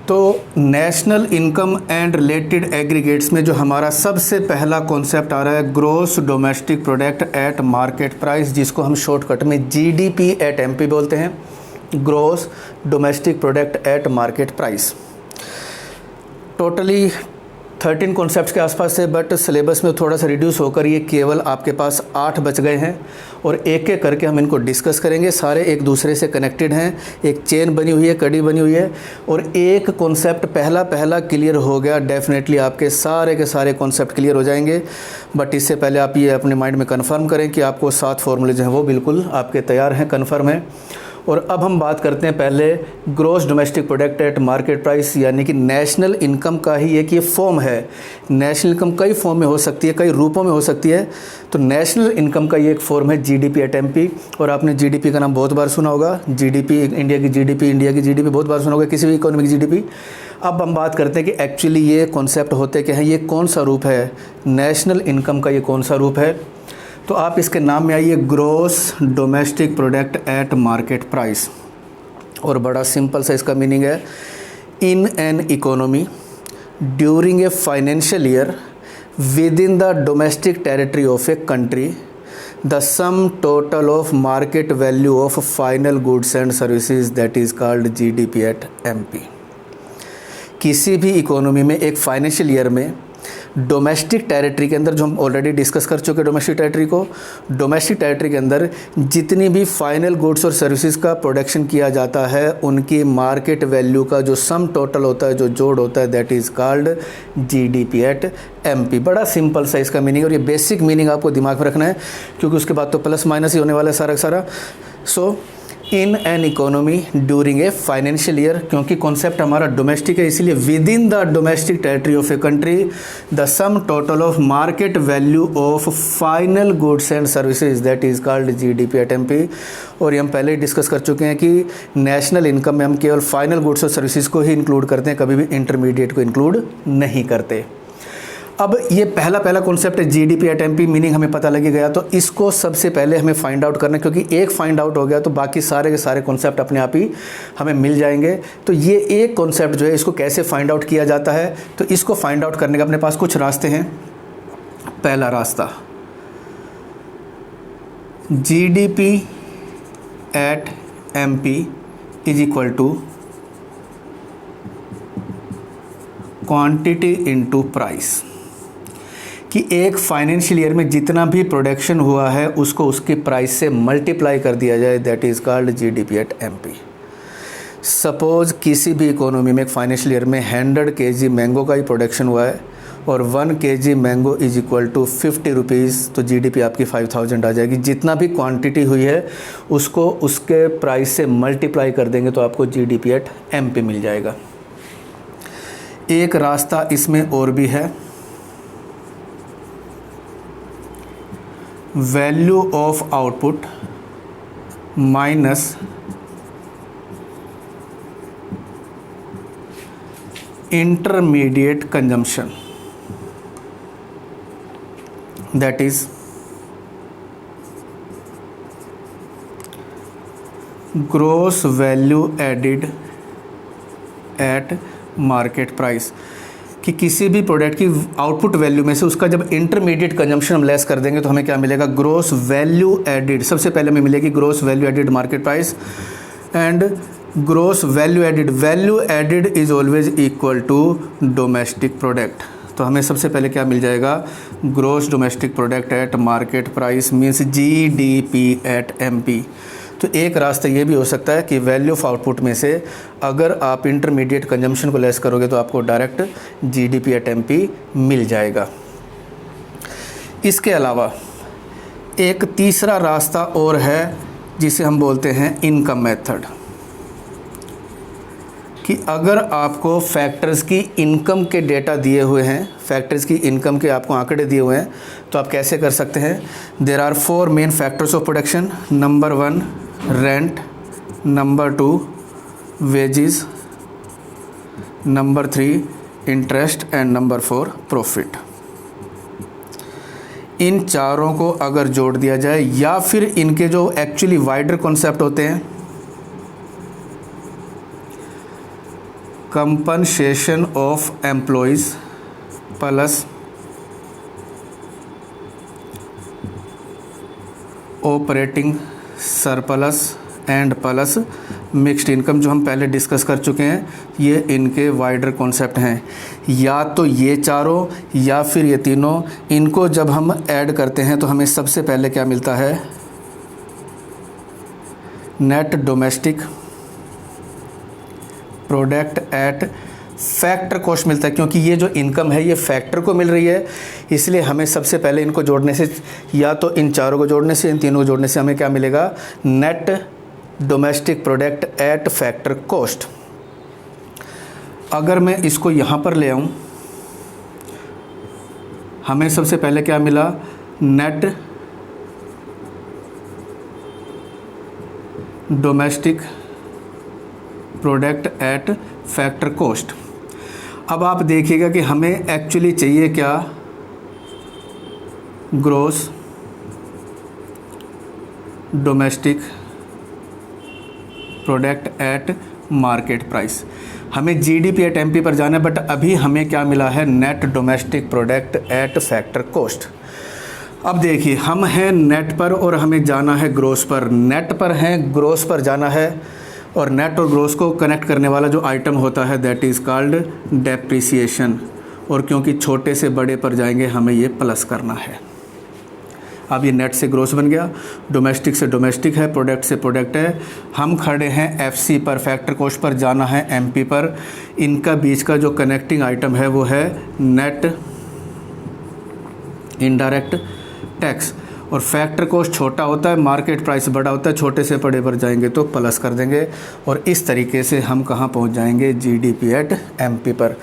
तो national income and related aggregates में जो हमारा सबसे पहला कॉन्सेप्ट आ रहा है gross domestic product at market price, जिसको हम शॉर्टकट में जीडीपी एट एमपी बोलते हैं, gross domestic product at market price. Totally 13 concepts के आसपास है, बट सिलेबस में थोड़ा सा रिड्यूस होकर ये केवल आपके पास 8 बच गए हैं और एक एक करके हम इनको डिस्कस करेंगे। सारे एक दूसरे से कनेक्टेड हैं, एक चेन बनी हुई है, कड़ी बनी हुई है, और एक कॉन्सेप्ट पहला क्लियर हो गया डेफिनेटली आपके सारे के सारे कॉन्सेप्ट क्लियर हो जाएंगे। बट इससे पहले आप ये अपने माइंड में कन्फर्म करें कि आपको 7 फॉर्मूले जो हैं वो बिल्कुल आपके तैयार हैं, कन्फर्म है। और अब हम बात करते हैं पहले gross domestic product at market price, यानी कि नेशनल इनकम का ही एक ये फॉर्म है। नेशनल इनकम कई फॉर्म में हो सकती है, कई रूपों में हो सकती है। तो नेशनल इनकम का ये एक फॉर्म है जीडीपी एट एमपी। और आपने जीडीपी का नाम बहुत बार सुना होगा, जीडीपी इंडिया की जीडीपी बहुत बार सुना होगा, किसी भी इकोनॉमी की जीडीपी। अब हम बात करते हैं कि एक्चुअली ये कॉन्सेप्ट होते क्या हैं, ये कौन सा रूप है, नेशनल इनकम का ये कौन सा रूप है। तो आप इसके नाम में आइए, gross domestic product at market price. और बड़ा सिंपल सा इसका मीनिंग है, इन an economy during a financial year with in the domestic territory of a country the sum total of market value of final goods and services that is called GDP at MP. किसी भी economy में एक financial year में domestic territory के अंदर, जो हम already discuss कर चुके डोमेस्टिक टेरिटरी को, डोमेस्टिक टेरिटरी के अंदर जितनी भी फाइनल गुड्स और सर्विसेज का प्रोडक्शन किया जाता है, उनकी मार्केट वैल्यू का जो सम टोटल होता है, जो जोड़ होता है, that is called GDP at MP. बड़ा सिंपल सा इसका मीनिंग, और ये बेसिक मीनिंग आपको दिमाग में रखना है, क्योंकि उसके बाद तो प्लस माइनस ही होने वाला है सारा का सारा। So in an economy during a financial year, क्योंकि कॉन्सेप्ट हमारा डोमेस्टिक है, इसीलिए within the domestic territory of a country the sum total of market value of final goods and services that is called GDP at MP. और ये हम पहले ही discuss कर चुके हैं कि नेशनल इनकम में हम केवल फाइनल गुड्स और सर्विसेज को ही इंक्लूड करते हैं, कभी भी इंटरमीडिएट को इंक्लूड नहीं करते। अब ये पहला कॉन्सेप्ट है जीडीपी एट एमपी, मीनिंग हमें पता लग गया। तो इसको सबसे पहले हमें फाइंड आउट करना है, क्योंकि एक फाइंड आउट हो गया तो बाकी सारे के सारे कॉन्सेप्ट अपने आप ही हमें मिल जाएंगे। तो ये एक कॉन्सेप्ट जो है, इसको कैसे फाइंड आउट किया जाता है, तो इसको फाइंड आउट करने के अपने पास कुछ रास्ते हैं। पहला रास्ता, GDP at MP is equal to quantity into price, कि एक फाइनेंशियल ईयर में जितना भी प्रोडक्शन हुआ है उसको उसकी प्राइस से मल्टीप्लाई कर दिया जाए, that is called GDP at MP. Suppose किसी भी इकोनॉमी में एक फाइनेंशियल ईयर में 100 kg मैंगो का ही प्रोडक्शन हुआ है और 1 kg mango is equal to 50 rupees, तो जीडीपी आपकी 5000 आ जाएगी। जितना भी क्वांटिटी हुई है उसको उसके प्राइस से मल्टीप्लाई कर देंगे तो आपको जीडीपी एट एमपी मिल जाएगा। एक रास्ता इसमें और भी है, value of output minus intermediate consumption, that is gross value added eight market price, कि किसी भी प्रोडक्ट की आउटपुट वैल्यू में से उसका जब इंटरमीडिएट कंजम्पशन हम लेस कर देंगे तो हमें क्या मिलेगा, ग्रॉस वैल्यू एडिड। सबसे पहले हमें मिलेगी gross value added market price, and gross value added is always equal to domestic product. तो हमें सबसे पहले क्या मिल जाएगा, gross domestic product at market price means GDP at MP. तो एक रास्ता ये भी हो सकता है कि वैल्यू ऑफ आउटपुट में से अगर आप इंटरमीडिएट कंजम्पशन को लेस करोगे तो आपको डायरेक्ट जीडीपी एट एमपी मिल जाएगा। इसके अलावा एक तीसरा रास्ता और है जिसे हम बोलते हैं इनकम मेथड, कि अगर आपको फैक्टर्स की इनकम के डेटा दिए हुए हैं, फैक्टर्स की इनकम के आपको आंकड़े दिए हुए हैं, तो आप कैसे कर सकते हैं। There are 4 main factors of production. Number 1 rent, number 2 wages, number 3 interest and number 4 profit. इन चारों को अगर जोड़ दिया जाए, या फिर इनके जो एक्चुअली वाइडर कॉन्सेप्ट होते हैं, compensation of employees plus operating surplus and plus mixed income, जो हम पहले डिस्कस कर चुके हैं। ये इनके वाइडर कॉन्सेप्ट हैं। या तो ये चारों या फिर ये तीनों, इनको जब हम ऐड करते हैं तो हमें सबसे पहले क्या मिलता है, net domestic product at factor cost मिलता है। क्योंकि ये जो इनकम है ये फैक्टर को मिल रही है, इसलिए हमें सबसे पहले इनको जोड़ने से, या तो इन चारों को जोड़ने से, इन तीनों को जोड़ने से हमें क्या मिलेगा, net domestic product at factor cost. अगर मैं इसको यहाँ पर ले आऊँ, हमें सबसे पहले क्या मिला, net domestic product at factor cost. अब आप देखिएगा कि हमें एक्चुअली चाहिए क्या, gross domestic product at market price. हमें जीडीपी एट एमपी पर जाना है, बट अभी हमें क्या मिला है, net domestic product at factor cost. अब देखिए, हम हैं नेट पर और हमें जाना है ग्रोस पर। नेट पर हैं, ग्रोस पर जाना है, और नेट और ग्रोस को कनेक्ट करने वाला जो आइटम होता है दैट इज़ कॉल्ड डेप्रिसिएशन। और क्योंकि छोटे से बड़े पर जाएंगे हमें ये प्लस करना है। अब ये नेट से ग्रोस बन गया, डोमेस्टिक से डोमेस्टिक है, प्रोडक्ट से प्रोडक्ट है। हम खड़े हैं एफसी पर, फैक्टर कॉस्ट पर जाना है एमपी पर। इनका बीच का जो कनेक्टिंग आइटम है वो है नेट इनडायरेक्ट टैक्स। और फैक्टर कॉस्ट छोटा होता है, मार्केट प्राइस बड़ा होता है, छोटे से बड़े पर जाएंगे तो प्लस कर देंगे। और इस तरीके से हम कहाँ पहुँच जाएंगे, जीडीपी एट एमपी पर।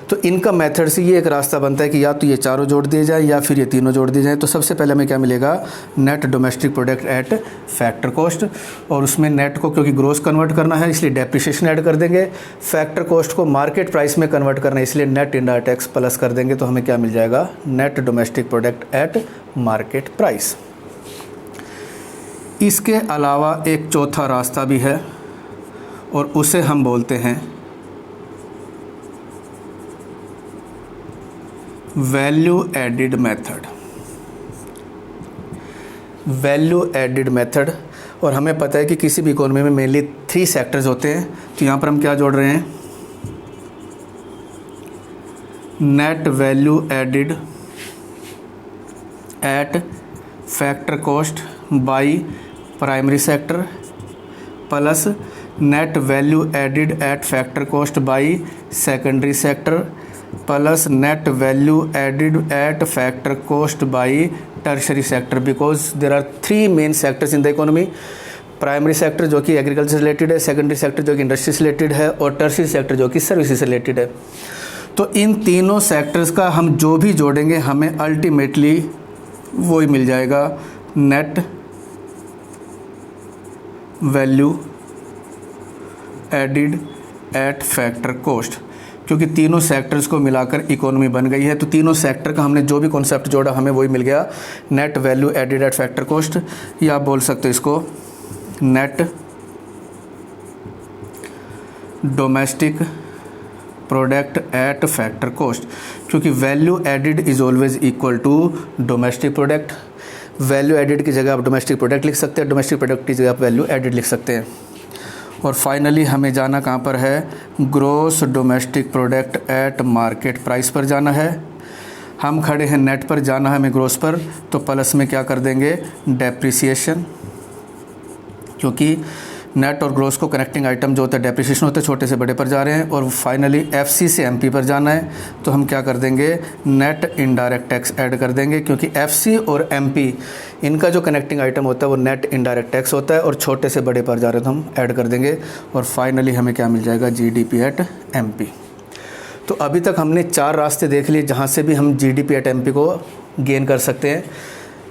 तो इनका मेथड से ये एक रास्ता बनता है कि या तो ये चारों जोड़ दिए जाए या फिर ये तीनों जोड़ दिए जाए। तो सबसे पहले हमें क्या मिलेगा, net domestic product at factor cost. और उसमें नेट को क्योंकि ग्रोस कन्वर्ट करना है इसलिए डेप्रिसिएशन ऐड कर देंगे। फैक्टर कॉस्ट को मार्केट प्राइस में कन्वर्ट करना है इसलिए नेट इनडायरेक्ट टैक्स प्लस कर देंगे। तो हमें क्या मिल जाएगा, net domestic product at market price. इसके अलावा एक चौथा रास्ता भी है और उसे हम बोलते हैं value added method. Value added method, और हमें पता है कि किसी भी इकोनॉमी में मेनली 3 सेक्टर्स होते हैं। तो यहाँ पर हम क्या जोड़ रहे हैं, net value added at factor cost by primary sector plus net value added at factor cost by secondary sector plus net value added at factor cost by tertiary sector. Because there are 3 main sectors in the economy. Primary sector जो कि agriculture से related है, secondary sector जो कि industry से related है, और tertiary sector जो कि सर्विसेज से रिलेटेड है। तो इन तीनों सेक्टर्स का हम जो भी जोड़ेंगे हमें अल्टीमेटली वही मिल जाएगा, net value added at factor cost. क्योंकि तीनों सेक्टर्स को मिलाकर इकोनॉमी बन गई है, तो तीनों सेक्टर का हमने जो भी कॉन्सेप्ट जोड़ा हमें वही मिल गया, net value added at factor cost. या आप बोल सकते हो इसको net domestic product at factor cost. क्योंकि value added is always equal to domestic product. Value added की जगह आप डोमेस्टिक प्रोडक्ट लिख सकते हैं, डोमेस्टिक प्रोडक्ट की जगह आप वैल्यू एडिड लिख सकते हैं। और फाइनली हमें जाना कहाँ पर है, gross domestic product at market price पर जाना है। हम खड़े हैं नेट पर, जाना है हमें ग्रॉस पर, तो प्लस में क्या कर देंगे, डेप्रिसिएशन। क्योंकि नेट और ग्रॉस को कनेक्टिंग आइटम जो होता है डेप्रिसिएशन होता है, छोटे से बड़े पर जा रहे हैं। और फाइनली एफसी से एमपी पर जाना है, तो हम क्या कर देंगे, नेट इनडायरेक्ट टैक्स ऐड कर देंगे। क्योंकि एफसी और एमपी इनका जो कनेक्टिंग आइटम होता है वो नेट इनडायरेक्ट टैक्स होता है, और छोटे से बड़े पर जा रहे हैं तो हम ऐड कर देंगे। और फाइनली हमें क्या मिल जाएगा, जीडीपी एट एमपी। तो अभी तक हमने 4 रास्ते देख लिए जहाँ से भी हम जीडीपी एट एमपी को गेन कर सकते हैं।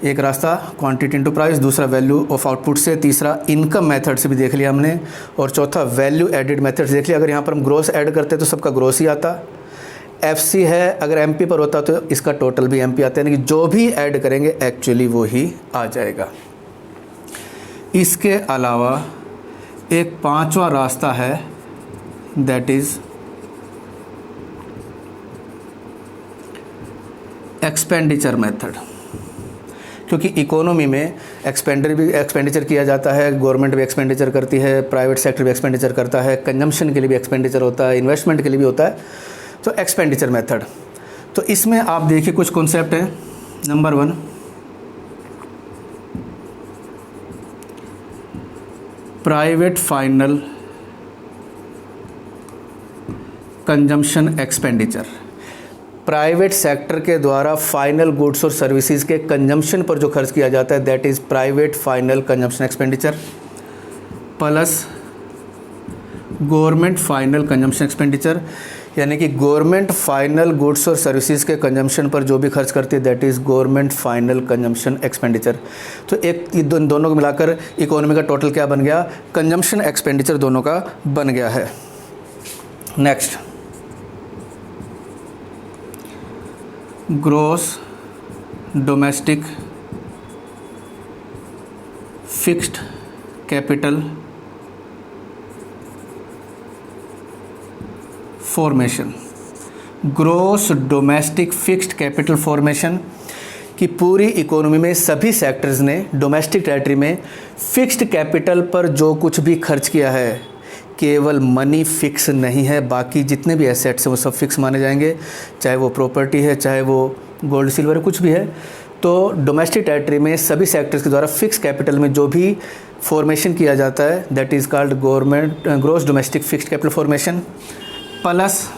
एक रास्ता क्वांटिटी इनटू प्राइस, दूसरा वैल्यू ऑफ आउटपुट से, तीसरा इनकम मेथड से भी देख लिया हमने, और चौथा वैल्यू एडिड मेथड से देख लिया। अगर यहाँ पर हम ग्रोस ऐड करते तो सबका ग्रोस ही आता। एफसी है, अगर एमपी पर होता तो इसका टोटल भी एमपी आता है, यानी कि जो भी ऐड करेंगे एक्चुअली वो ही आ जाएगा। इसके अलावा एक 5वां रास्ता है, दैट इज़ एक्सपेंडिचर मेथड, क्योंकि इकोनॉमी में एक्सपेंडिचर किया जाता है, गवर्नमेंट भी एक्सपेंडिचर करती है, प्राइवेट सेक्टर भी एक्सपेंडिचर करता है, कंजम्पशन के लिए भी एक्सपेंडिचर होता है, इन्वेस्टमेंट के लिए भी होता है, तो एक्सपेंडिचर मेथड। तो इसमें आप देखिए कुछ कॉन्सेप्ट हैं। Number 1, private final consumption expenditure. Private sector के द्वारा फाइनल गुड्स और सर्विसेज के कंजम्पशन पर जो खर्च किया जाता है that is private final consumption expenditure, plus government final consumption expenditure, यानी कि गवर्नमेंट फाइनल गुड्स और सर्विसेज के कंजम्पशन पर जो भी खर्च करती है that is government final consumption expenditure. तो एक दोनों को मिलाकर इकोनॉमी का टोटल क्या बन गया, कंजम्पशन एक्सपेंडिचर दोनों का बन गया है। Next, gross domestic fixed capital formation. Gross domestic fixed capital formation की पूरी इकोनॉमी में सभी सेक्टर्स ने डोमेस्टिक टेरिटरी में फिक्स्ड कैपिटल पर जो कुछ भी खर्च किया है, केवल मनी फिक्स नहीं है, बाकी जितने भी एसेट्स हैं वो सब फिक्स माने जाएंगे, चाहे वो प्रॉपर्टी है, चाहे वो गोल्ड सिल्वर कुछ भी है। तो डोमेस्टिक टेरिटरी में सभी सेक्टर्स के द्वारा फिक्स कैपिटल में जो भी फॉर्मेशन किया जाता है that is called government gross domestic fixed capital formation, plus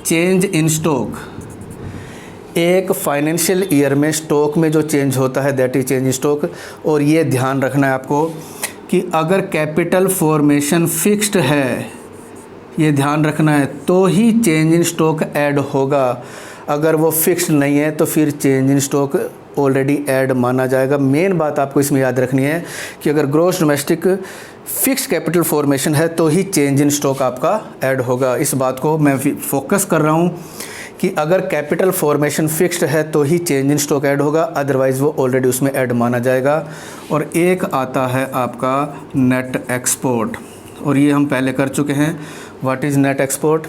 change in stock. एक फाइनेंशियल ईयर में स्टॉक में जो चेंज होता है that is change in stock. और ये ध्यान रखना है आपको कि अगर कैपिटल फॉर्मेशन फिक्स्ड है, ये ध्यान रखना है, तो ही चेंज इन स्टॉक ऐड होगा। अगर वो फिक्स्ड नहीं है तो फिर change in stock already add माना जाएगा। मेन बात आपको इसमें याद रखनी है कि अगर gross domestic fixed capital formation है तो ही चेंज इन स्टॉक आपका ऐड होगा। इस बात को मैं फोकस कर रहा हूँ कि अगर कैपिटल फॉर्मेशन फिक्स्ड है तो ही चेंज इन स्टॉक ऐड होगा, अदरवाइज़ वो ऑलरेडी उसमें ऐड माना जाएगा। और एक आता है आपका नेट एक्सपोर्ट, और ये हम पहले कर चुके हैं। What is net export?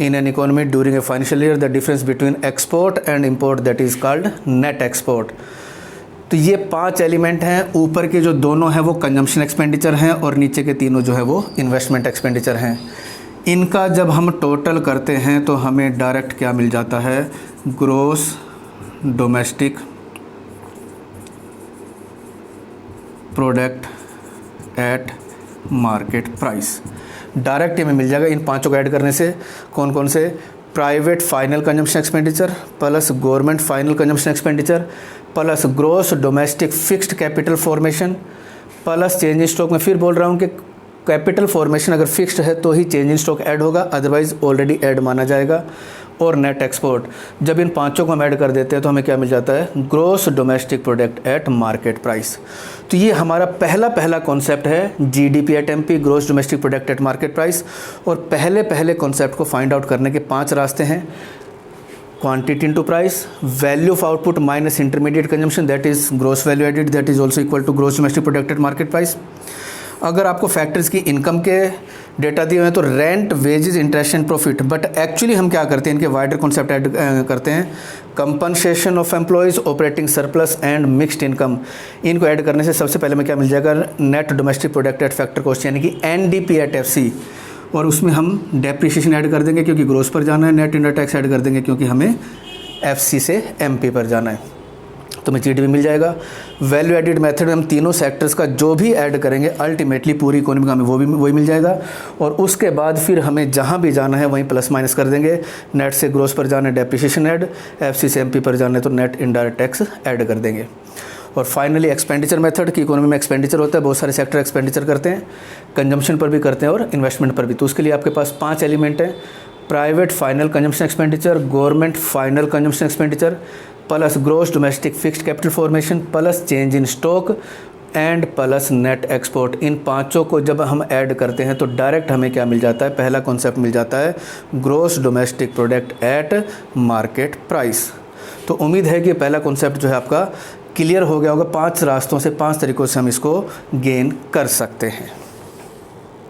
In an economy during a financial year the difference between export and import that is called net export. तो ये 5 एलिमेंट हैं। ऊपर के जो दोनों हैं वो कंजम्पशन एक्सपेंडिचर हैं और नीचे के तीनों जो है वो इन्वेस्टमेंट एक्सपेंडिचर हैं। इनका जब हम टोटल करते हैं तो हमें डायरेक्ट क्या मिल जाता है, gross domestic product at market price. Direct हमें मिल जाएगा इन पांचों को ऐड करने से। कौन कौन से? Private final consumption expenditure plus government final consumption expenditure plus gross domestic fixed capital formation plus change in stock. मैं फिर बोल रहा हूँ कि कैपिटल फॉर्मेशन अगर फिक्स्ड है तो ही चेंज इन स्टॉक ऐड होगा, अदरवाइज ऑलरेडी ऐड माना जाएगा। और नेट एक्सपोर्ट, जब इन पांचों को हम ऐड कर देते हैं तो हमें क्या मिल जाता है, gross domestic product at market price. तो ये हमारा पहला कॉन्सेप्ट है GDP at MP, gross domestic product at market price. और पहले कॉन्सेप्ट को फाइंड आउट करने के 5 रास्ते हैं। Quantity into price, value of output minus intermediate consumption that is gross value added that is also equal to gross domestic product at market price. अगर आपको factors की इनकम के डेटा दिए हुए हैं तो rent, wages, interest and profit, but actually हम क्या करते हैं, इनके वाइडर कॉन्सेप्ट ऐड करते हैं। Compensation of employees, operating surplus and mixed income. इनको ऐड करने से सबसे पहले में क्या मिल जाएगा, net domestic product at factor cost यानी कि एनडीपी एट एफसी। और उसमें हम डेप्रिसिएशन ऐड कर देंगे क्योंकि ग्रोस पर जाना है, नेट इंडर टैक्स ऐड कर देंगे क्योंकि हमें एफसी से एमपी पर जाना है, तो हमें जीडीपी मिल जाएगा। वैल्यू एडिड मेथड में हम तीनों सेक्टर्स का जो भी ऐड करेंगे अल्टीमेटली पूरी इकोनॉमी का हमें वही मिल जाएगा। और उसके बाद फिर हमें जहाँ भी जाना है वहीं प्लस माइनस कर देंगे। नेट से ग्रोस पर जाना है डेप्रिसिएशन ऐड, एफसी से एमपी पर जाना है तो नेट इनडायरेक्ट टैक्स ऐड कर देंगे। और फाइनली एक्सपेंडिचर मेथड की इकोनॉमी में एक्सपेंडिचर होता है, बहुत सारे सेक्टर एक्सपेंडिचर करते हैं, कंजम्पशन पर भी करते हैं और इन्वेस्टमेंट पर भी। तो उसके लिए आपके पास 5 एलिमेंट हैं, private final consumption expenditure, government final consumption expenditure plus gross domestic fixed capital formation plus change in stock and plus net export. इन पांचों को जब हम ऐड करते हैं तो डायरेक्ट हमें क्या मिल जाता है, पहला कॉन्सेप्ट मिल जाता है gross domestic product at market price. तो उम्मीद है कि पहला कॉन्सेप्ट जो है आपका क्लियर हो गया होगा। 5 रास्तों से, 5 तरीक़ों से हम इसको गेन कर सकते हैं।